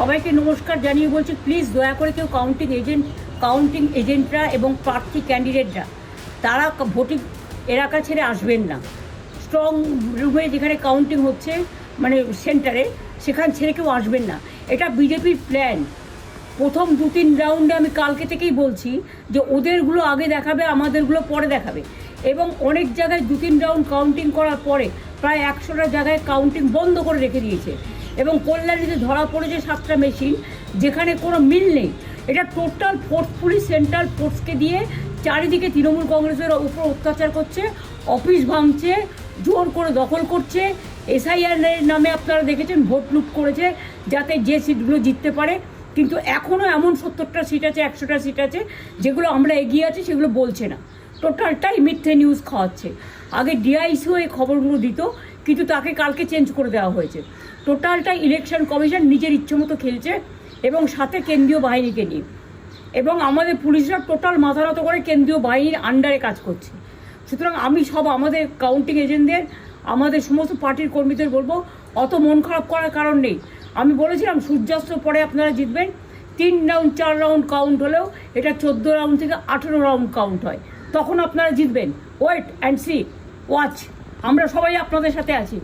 সবাইকে নমস্কার জানিয়ে বলছি, প্লিজ দয়া করে কেউ কাউন্টিং এজেন্টরা এবং প্রার্থী ক্যান্ডিডেটরা তারা ভোটিং এলাকা ছেড়ে আসবেন না। স্ট্রং রুমে যেখানে কাউন্টিং হচ্ছে, মানে সেন্টারে, সেখান ছেড়ে কেউ আসবেন না। এটা বিজেপির প্ল্যান। প্রথম 2-3 রাউন্ডে আমি কালকে থেকেই বলছি যে ওদেরগুলো আগে দেখাবে, আমাদেরগুলো পরে দেখাবে। এবং অনেক জায়গায় 2-3 রাউন্ড কাউন্টিং করার পরে প্রায় 100টা জায়গায় কাউন্টিং বন্ধ করে রেখে দিয়েছে। এবং কল্যাণীতে ধরা পড়েছে 7টা মেশিন, যেখানে কোনো মিল নেই। এটা টোটাল ফোর্সফুলি সেন্ট্রাল ফোর্সকে দিয়ে চারিদিকে তৃণমূল কংগ্রেসের উপর অত্যাচার করছে, অফিস ভাঙছে, জোর করে দখল করছে। এসআইআর নামে আপনারা দেখেছেন ভোট লুট করেছে যাতে যে সিটগুলো জিততে পারে। কিন্তু এখনও এমন 70টা সিট আছে, 100টা সিট আছে যেগুলো আমরা এগিয়ে আছি, সেগুলো বলছে না। টোটালটাই মিথ্যে নিউজ খাওয়াচ্ছে। আগে ডিআইসিও এই খবরগুলো দিত, কিন্তু তাকে কালকে চেঞ্জ করে দেওয়া হয়েছে। টোটালটাই ইলেকশন কমিশন নিজের ইচ্ছেমতো খেলছে, এবং সাথে কেন্দ্রীয় বাহিনীকে নিয়ে। এবং আমাদের পুলিশরা টোটাল মাথা নত করে কেন্দ্রীয় বাহিনীর আন্ডারে কাজ করছে। সুতরাং আমি আমাদের কাউন্টিং এজেন্টদের, আমাদের সমস্ত পার্টির কর্মীদের বলবো, অত মন খারাপ করার কারণ নেই। আমি বলেছিলাম সূর্যাস্তের পরে আপনারা জিতবেন। 3 রাউন্ড 4 রাউন্ড কাউন্ট হলেও এটা 14 রাউন্ড থেকে 18 রাউন্ড কাউন্ট হয়, তখন আপনারা জিতবেন। Wait and see, watch. আমরা সবাই আপনাদের সাথে আছি,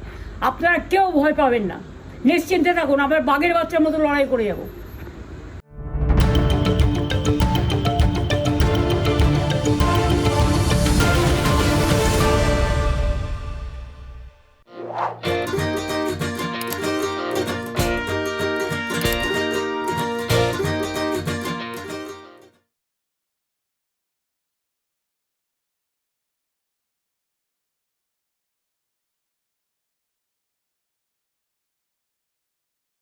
আপনারা কেউ ভয় পাবেন না, নিশ্চিন্তে থাকুন। আমরা বাঘের বাচ্চার মতো লড়াই করে যাব।